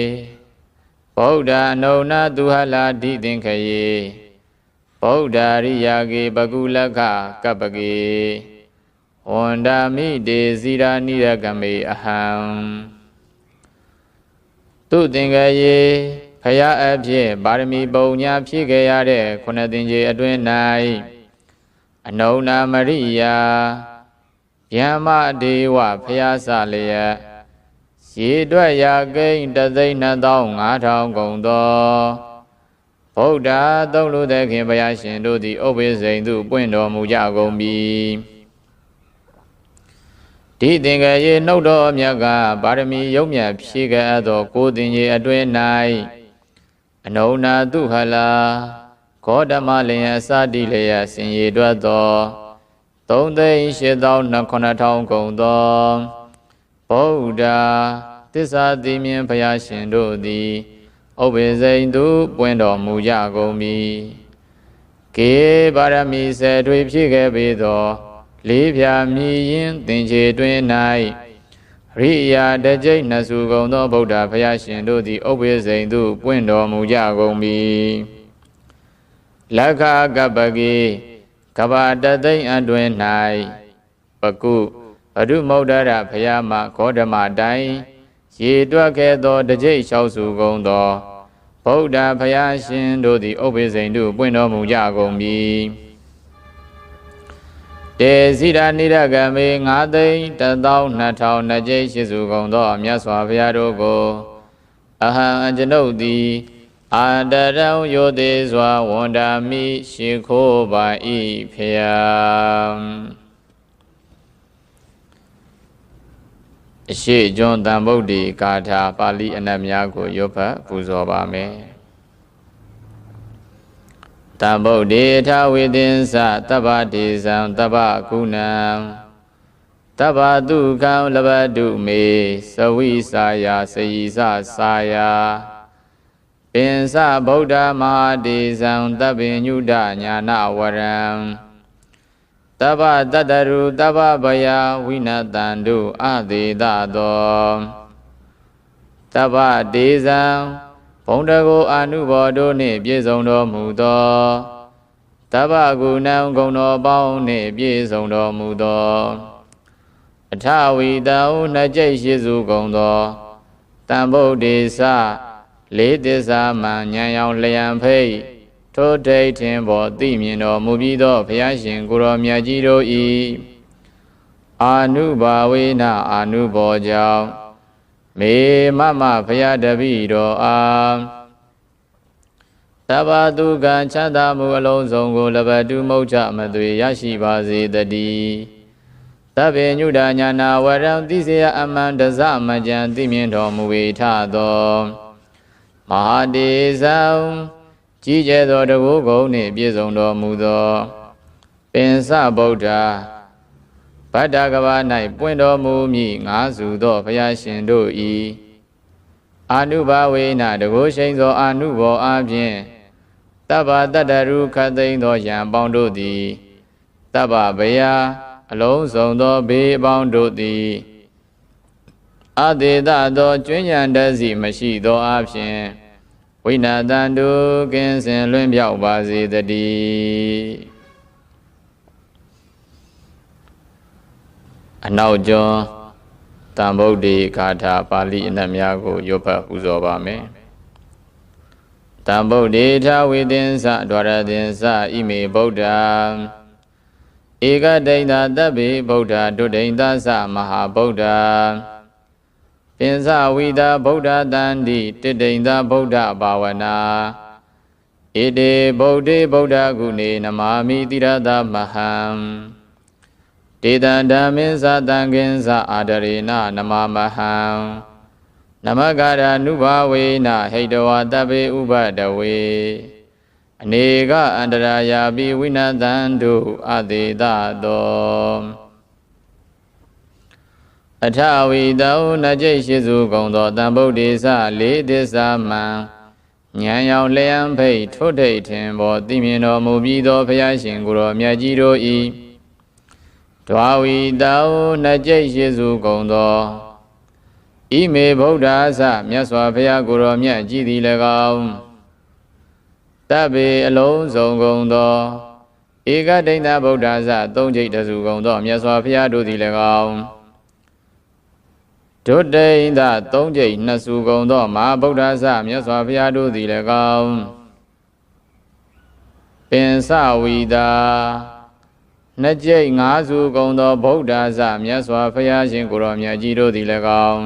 ဗုဒ္ဓအနုဏသူဟလာတိသင်္ခယေဗုဒ္ဓရိယာကေပကုလက္ခကပကေဝန္ဒာမိတေဇိရာနိရဂမေအဟံသူသင်္ခယေဖယားအဖြစ်ပါရမီပုံညာဖြည့်ခဲ့ရတဲ့ခုနှစ်သင်္ကြန်အတွင်း၌အနုဏမရိယာဗျမ္မဒေဝဖယားစလျက်ရေတွက်ရာကိန်း1,25,000ကုန်သောဗုဒ္ဓသုံးလူသခင်ဘုရားရှင်တို့သည်ဥပ္ပေစိန်သို့ပွင့်တော်မူကြကုန်ပြီဒီသင်္ကရေနှုတ်တော်မြတ်ကပါရမီယုံမြတ်ဖြည့်ခဲ့သောကိုသင်္ကြန်အတွင်း၌အနုဏသူဟလာဂေါတမလျင်အစတိလျက်ဆင်ရေတွက်သော3,8,9,000ကုန်သောဗုဒ္ဓသစ္စာသိမြင်ဘုရားရှင်တို့သည်ဥပ္ပေစိန်သို့ပွင့်တော်မူကြကုန်ပြီကေပါရမီဆယ်ထွေဖြည့်ခဲ့ပေသောလေးဖြာမြည်ရင်သင်္ချေတွင်၌ရိယာတကြိတ်နှစုကုန်သောဗုဒ္ဓဘုရားရှင်တို့သည်ဥပ္ပေစိန်သို့ပွင့်တော်မူကြကုန်ပြီလက်ခကပ္ပကေကဗ္ဗတသိမ့်အတွင်၌ပကုအရုမௌဒရဘုရားမဂေါတမတိုင်ရေတွက်ခဲ့သောတကြိတ်၆စုကုန်သောဗုဒ္ဓဘုရားရှင်တို့သည်ဥပ္ပေစိန်သို့ပွင့်တော်မူကြကုန်ပြီတေဇိရာနိရဂမေ9,120,2ကြိတ်ရှိစုကုန်သောမြတ်စွာဘုရားတို့ကိုအဟံအကျွန်ုပ်သည်အာတရံယောသေးစွာဝန္ဒာမိရှိခိုးပါ၏ဖျာအရှိကျွန်းတန်ဗုဒ္ဓေဂါထာပါဠိအနက်များကိုရောပတ်ပူဇော်ပါမယ် တံဗုဒ္ဓေထဝိသင်္စတဗ္ဗဒေဇံတဗ္ဗကုဏံတဗ္ဗတုခံလဘတုမေသဝိစာယစယိစစာယပင်စဗုဒ္ဓမဟာဒေဇံတဗ္ဗညုဒညာနဝရံတဗ္ဗတတရုတဗ္ဗဗယဝိနတံတုအသေတသောတဗ္ဗဒေဇံဘုံတကိုအာနုဘောတို့နှင့်ပြည့်စုံတော်မူသောတဗ္ဗကုဏံဂုဏ်တော်ပေါင်းနှင့်ပြည့်စုံတော်မူသောအထဝီတံနှစ်ကျိတ်ရှိစုကုန်သောတံဗုဒ္ဓေစလေးသစ္စာမှဉာဏ်ရောင်လျံဖိတ်ထိုဒိဋ္ဌင်ဘောသိမြင်တော်မူပြီးသောဘုရားရှင်ကိုရောမြတ်ကြီးတို့၏အာနုဘာဝေနအာနုဘောကြောင့်မေမမဘုရားတပည့်တော်အားသဗ္ဗတုကံချမ်းသာမှုအလုံးစုံကိုလဘတုမုတ်ချမသွေရရှိပါစေတည်းသဗ္ဗညုဒညာနာဝရံသိစေယအမှန်တစမကြံသိမြင်တော်မူ၏ထသောမဟာဒေဇံကြီးကျယ်သောတကုကုံနှင့်ပြည့်စုံတော်မူသောပင်စဗုဒ္ဓဗတ္တကဘာ၌ပွင့်တော်မူမည်ငါးစုသောဘုရားရှင်တို့၏အာနုဘာဝေနတကုရှိန်သောအာနုဘောအားဖြင့်တဗ္ဗတတရုခတ်သိမ်းသောယံပေါင်းတို့သည်တဗ္ဗဗယအလုံးစုံသောဘေးအပေါင်းတို့သည်အသေတသောကျွင်းရန်တစီမရှိသောအားဖြင့်ဝိနာတံတုကင်းစင်လွင်ပြောက်ပါစေတည်းအနောက်ကျောင်းတံဗုဒ္ဓေဂါထာပါဠိအနက်များကိုရွတ်ဖတ်ပူဇော်ပါမယ်တံဗုဒ္ဓေထဝိသင်္စဒွါရသင်္စဣမေဗုဒ္ဓဧကဒိဋ္ဌသဗ္ဗေဗုဒ္ဓဒုဒိဋ္ဌသမဟာဗုဒ္ဓပင်စဝိတာဗုဒ္ဓတန္တိတိဒိဋ္ဌဗုဒ္ဓဘာဝနာဣတိဗုဒ္ဓေဗုဒ္ဓဂုဏေနမာမိတိရသမဟံတေတံဓမ္မေသတံကင်္စအာဒရေနနမမဟံနမဂရနုဘာဝေနဟိတဝတဗ္ဗေဥပဒဝေအနေကအန္တရာယာပိဝိနတံတုအသေတသောအထဝီတောနှစ်ကျိတ်ရှိစုကုန်သောတံဗုဒ္ဓေစလေးသစ္စာမှဉာဏ်ရောင်လျံဖိတ်ထိုဒိဋ္ဌင်ဘောသိမြင်တော်မူပြီးသောဘုရားရှင်ကိုရောမြတ်ကြီးတို့၏ဒွါဝီတောနှစ်ကျိတ်ရှိစုကုန်သောဣမေဗုဒ္ဓသမြတ်စွာဘုရားကိုရောမြတ်ကြီးသည်၎င်းတဗ္ဗေအလုံးစုံကုန်သောဧကဒိဋ္ဌဗုဒ္ဓသသုံးကျိတ်တစုကုန်သောမြတ်စွာဘုရားတို့သည်၎င်းဒုဒိဋ္ဌသုံးကျိတ်နှစ်စုကုန်သောမဟာဗုဒ္ဓသမြတ်စွာဘုရားတို့သည်၎င်းပင်စဝီတာနှစ်ကျိတ်ငါးစုကုန်သောဗုဒ္ဓသမြတ်စွာဘုရားရှင်ကိုရောမြတ်ကြီးတို့သည်၎င်း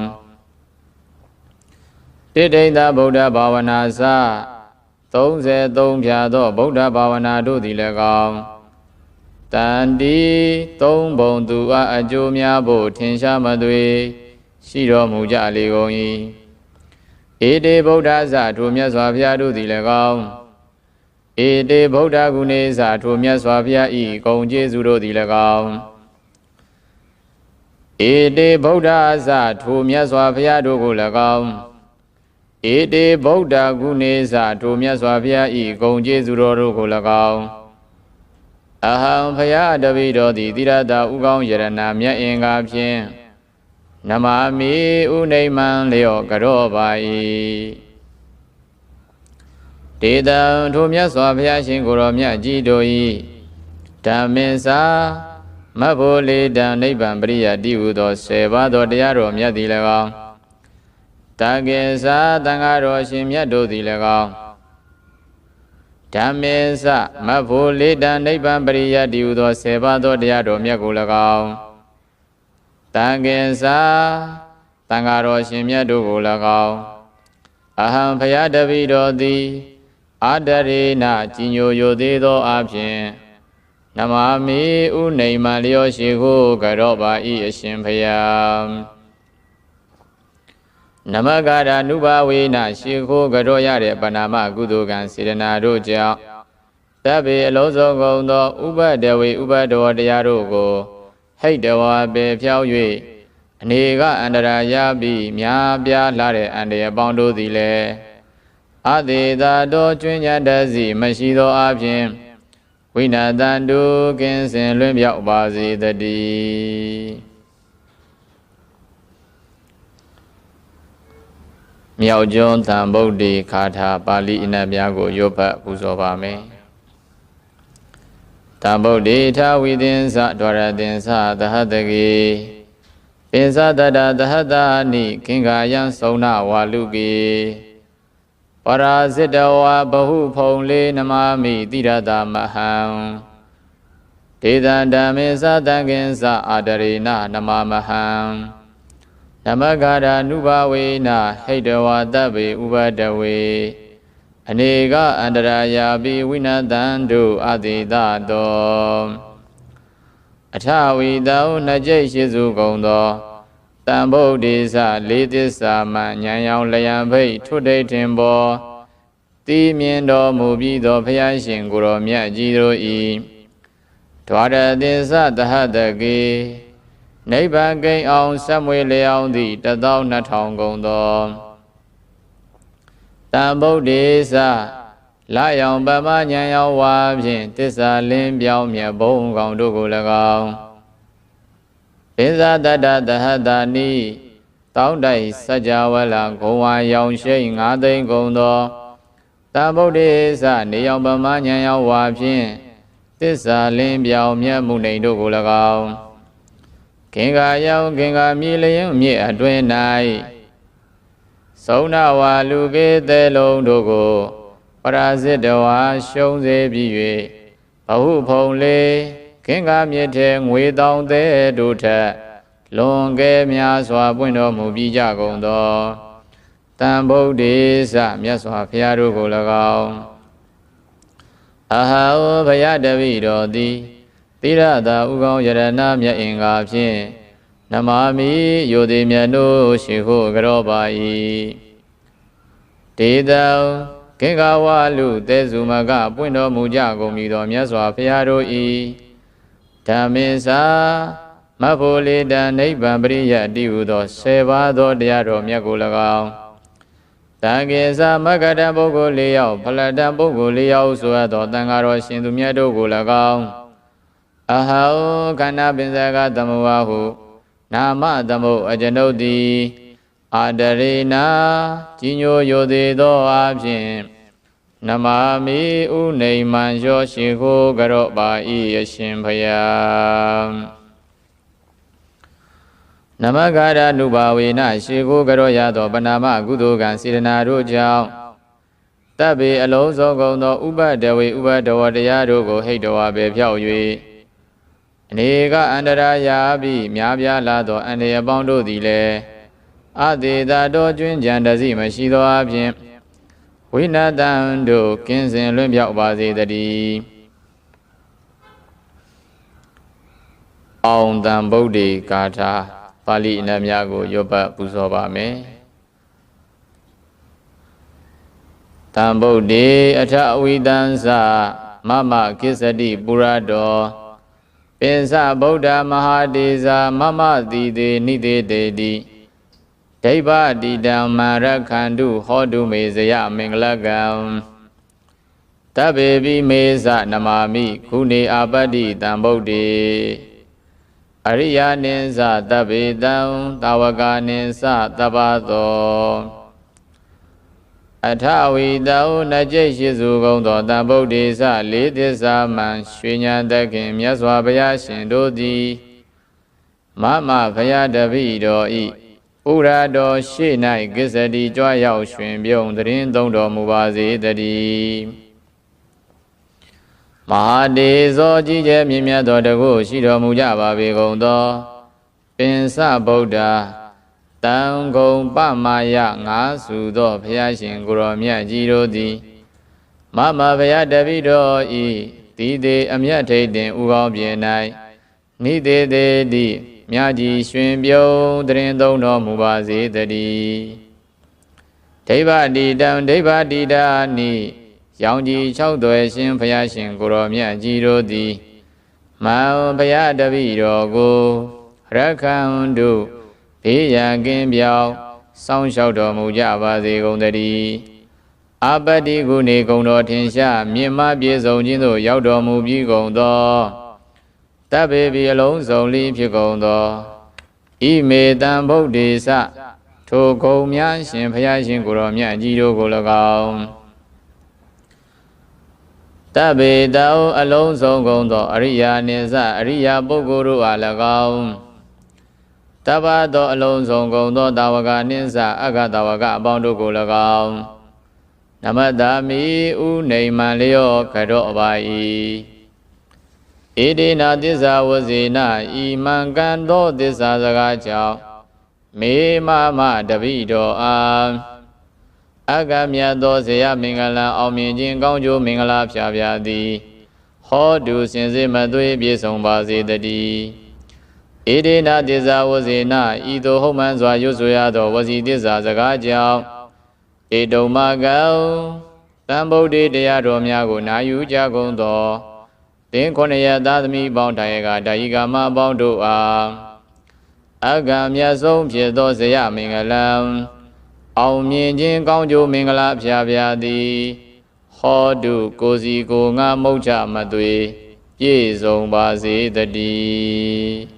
တိဒိဋ္ဌဗုဒ္ဓဘာဝနာစ33ဖြာသောဗုဒ္ဓဘာဝနာတို့သည်၎င်းတန်တီသုံးပုံသူအားအကျိုးများဖို့ထင်ရှားမသွေရှိတော်မူကြလေကုန်၏ဧတေဗုဒ္ဓဇထိုမြတ်စွာဘုရားတို့သည်၎င်းဧတေဗုဒ္ဓဂုဏေဇထိုမြတ်စွာဘုရား၏ဂုဏ်ကျေးဇူးတို့သည်၎င်းဧတေဗုဒ္ဓဇထိုမြတ်စွာဘုရားတို့ကို၎င်းဧတေဗုဒ္ဓဂုဏေဇထိုမြတ်စွာဘုရား၏ဂုဏ်ကျေးဇူးတော်တို့ကို၎င်းအဟံဘုရားတပည့်တော်သည်သီရတာဥကောင်းယရဏမြတ်အင်္ဂါဖြင့်နမမိဥနိမံလျော့ကြောပါ၏ဒေတံထိုမြတ်စွာဘုရားရှင်ကိုရောမြတ်ကြီးတို့၏ဓမ္မင်္စာမဘိုလေတံနိဗ္ဗာန်ပရိယတိဟုသော10ပါးသောတရားတော်မြတ်သည်၎င်းတကေသာသံဃာတော်ရှင်မြတ်တို့သည်၎င်းဓမ္မေသမဘိုလေတံနိဗ္ဗာန်ပရိယတိဟုသော10ပါးသောတရားတော်မြတ်ကို၎င်းတကေသာသံဃာတော်ရှင်မြတ်တို့ကို၎င်းအဟံဘုရားတပည့်တော်သည်အာဒရေနကြီးညိုယိုသေးသောအပြင်နမမိဥနိမံလျောရှိကိုကြောပါ၏အရှင်ဘုရားနမဂရနုဘာဝေနရှိခိုးကြောရတဲ့ပဏာမကုသိုလ်ကံစေတနာတို့ကြောင့်တ တပ်ပေအလုံးစုံကုန်သောဥပဒဝေဥပဒဝတရားတို့ကိုဟိတ်တဝါပေဖြောင်း၍အနေကအန္တရာရပြီးများပြားလာတဲ့အန္တရာယ်ပေါင်းတို့သည်လည်းအသေးသာတော်ကျွင်းကြတတ်စီမရှိသောအပြင်ဝိနာတန်တုကင်းစင်လွင်ပြောက်ပါစေတည်းမြောက်ကျွန်းသံဗုဒ္ဓေခါထာပါဠိအနတ်များကိုရွတ်ဖတ်ပူဇော်ပါမယ်သံဗုဒ္ဓေထဝိသင်္စဒွါရသင်္စသဟတကေပိစတတသဟတာနိခင်္ဃာယံသုံးနာဝါလူကေပရာဇိတဝါဘဟုဖုံလေးနမမိတိရတမဟံဒေသန္တမေသတံကင်္စအာတရေနနမမဟံနမဂါရနုဘဝေနဟိတဝါတဗ္ဗေဥပဒဝေအနေကအန္တရာယာပိဝိနတံတုအတိတတောအထဝီတောနှစ်ကျိတ်ရှိစုကုန်သောတံဗုဒ္ဓေသလေးသစ္စာမှဉာဏ်ရောင်လျံဖိတ်ထွတ်ထိတ်ထင်ပေါ်သိမြင်တော်မူပြီးသောဘုရားရှင်ကိုယ်တော်မြတ်ကြီးတို့၏ဒွါရသင်္စသဟတကေနိဗ္ဗာန်ကိန်းအောင်ဆက်မွေလျောင်းသည့်12000ကုန်သောတံဗုဒ္ဓေသလယောင်ပမဉဏ်ရောဝါဖြင့်တစ္ဆာလင်းပြောင်းမြတ်ဘုံကောင်တို့ကို၎င်းပိဇာတတသဟတာနိတောင်းတိုက်စัจ java လဂုံဝါရောင်ရှိန်9သိန်းကုန်သောတံဗုဒ္ဓေသနေယောင်ပမဉဏ်ရောဝါဖြင့်တစ္ဆာလင်းပြောင်းမြတ်မှုနေတို့ကို၎င်းခင်္ဃာယောင်ခင်္ဃာမြေလျင်မြေအတွင်၌သုံးနာဝါလူကေသေးလုံးတို့ကိုပရာဇိတဝါရှုံးစေပြီး၍ဘဟုဖုံလေးခင်္ဃာမြေထဲငွေတောင်သေးတို့ထက်လွန်ကဲများစွာပွင့်တော်မူပြီးကြကုန်သောတံဗုဒ္ဓေသမြတ်စွာဘုရားတို့ကို၎င်းအဟောဘုရားတပည့်တော်သည်တိရတာဥကောင်းယရဏမြတ်အင်္ဂါဖြင့်နမာမိယိုတိမြတ်တို့ရှိခိုးကြောပါ၏ဒေတံခေဃဝလူသေစုမကပွင့်တော်မူကြကုန်ပြီသောမြတ်စွာဘုရားတို့၏ဓမ္မေသာမဖို့လေတံနိဗ္ဗာန်ပရိယတ္တိဟုသော10ပါးသောတရားတော်မြတ်ကို၎င်းတံကေသမဂ္ဂတံပုဂ္ဂိုလ်4ယောက်ဖလတံပုဂ္ဂိုလ်4ယောက်ဆိုသောတန်ဃာတော်ရှင်သူမြတ်တို့ကို၎င်းအဟောခန္ဓာပင်စကသမုဝါဟုနာမသမုအကျွန်ုပ်သည်အာတရေနာကြီးညိုယိုသေးသောအဖြစ်နမာမိဥနေမံရောရှိခိုးကြောပါ၏အရှင်ဘုရားနမဂါရနုဘာဝေနရှိခိုးကြောရသောပဏာမကုသိုလ်ကံစေတနာတို့ကြောင့်တပ်ပေအလုံးစုံကုန်သောဥပဒဝေဥပဒဝတရားတို့ကိုဟိတ်တော်ပေဖြောက်၍အနေကအန္တရာယာပြီးများပြားလာသောအန္တရာယ်ပေါင်းတို့သည်လည်းအသေးသာတော်ကျွင်းကြံတစီမရှိသောအပြင်ဝိနတံတို့ကင်းစင်လွင်ပြောက်ပါစေတည်းအောင်တံဗုဒ္ဓေဂါထာပါဠိအနတ်များကိုရွတ်ပတ်ပူဇော်ပါမယ်တံဗုဒ္ဓေအထဝိတံသမမကိစ္စတိပုရတောပိစဗုဒ္ဓမဟာဒေဇာမမတိတေနိတေတေတိဒိဗ္ဗတိတံမာရခန္တုဟောတုမေဇယမင်္ဂလကံတဗ္ဗေပိမေဇနမာမိခုနေအာပတ္တိတံဗုဒ္ဓေအရိယာနိသတဗ္ဗေတံတာဝကာနိသတပ္ပသောအထဝီတောနှစ်ကျိတ်ရှိစုကုန်သောတံဗုဒ္ဓေသလေးသစ္စာမှန်ရွှေညာသခင်မြတ်စွာဘုရားရှင်တို့သည်မမဘုရားတပည့်တော်ဤဥရာတော်ရှေ့၌ကိစ္စတိကြွားရောက်ရွှင်ပြုံးသတင်းသုံးတော်မူပါစေတည်းမဟာဒေဇောကြီးကျယ်မြင့်မြတ်သောတကုရှိတော်မူကြပါပေကုန်သောပင်စဗုဒ္ဓတံဂုံပမာယငါစုသောဘုရားရှင်ကိုယ်တော်မြတ်ကြီးတို့သည်မမဘုရားတပည့်တော်ဤတိတေအမြတ်ထိတ်တင်ဥကောင်းပြင်၌နိတေတေတိမြတ်ကြီးရွှင်ပြုံးသတင်းသုံးတော်မူပါစေတည်းဒိဗ္ဗတိတံဒိဗ္ဗတိတာနိ ရောင်ကြီး6သွဲရှင်ဘုရားရှင်ကိုရောမြတ်ကြီးတို့သည်မဟာဘုရားတပည့်တော်ကိုရက္ခန္တုဘေးရန်ကင်းပြောင်းစောင့်ရှောက်တော်မူကြပါစေကုန်သတည်းအပတ္တိကုဏေကုံတော်ထင်ရှားမြင့်မပြေဆုံးခြင်းသို့ရောက်တော်မူပြီးကုန်သောတဗ္ဗေပိအလုံးစုံလီဖြစ်ကုန်သောဣမေတံဗုဒ္ဓေသထိုဂုံများရှင်ဘုရားရှင်ကိုရောမြတ်ကြီးတို့ကို၎င်းတဗ္ဗေတောအလုံးစုံကုန်သောအရိယာနိစ္စအရိယာပုဂ္ဂိုလ်တို့အား၎င်းတပ္ပသောအလုံးစုံကုန်သောတာဝကနိစ္စအဂတဝကအပေါင်းတို့ကို၎င်းနမတ္တာမိဥနေမံလျောကြောပါ၏ဣတိနာသစ္စာဝဇေနဤမှန်ကန်သောသစ္စာစကားကြောင့်မေမမတပိတော်အားအကမြတ်သောဇေယမင်္ဂလံအောင်မြင်ခြင်းကောင်းကျိုးမင်္ဂလာဖြာဖြာသည်ဟောတုစင်စစ်မသွေးပြေဆုံးပါစေတည်းဣတိနာသစ္စာဝဇေနဤသို့ဟုတ်မှန်စွာရွတ်ဆိုရသောဝစီသစ္စာစကားကြောင့်ဧတုံမကံသံဗုဒ္ဓေတရားတော်များကိုနာယူကြကုန်သောသင်900သားသမီးပေါင်းတိုင်ကဒါယိကာမပေါင်းတို့အားအကံမြတ်ဆုံးဖြစ်သောဇေယမင်္ဂလံအောင်မြင်ခြင်းကောင်းကျိုးမင်္ဂလာဖြာဖြာသည်ဟောတုကိုစီကိုငါမုတ်ချမသွေပြည့်စုံပါစေတည်း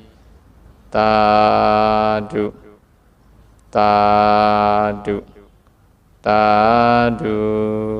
သာဓုသာဓုသာဓု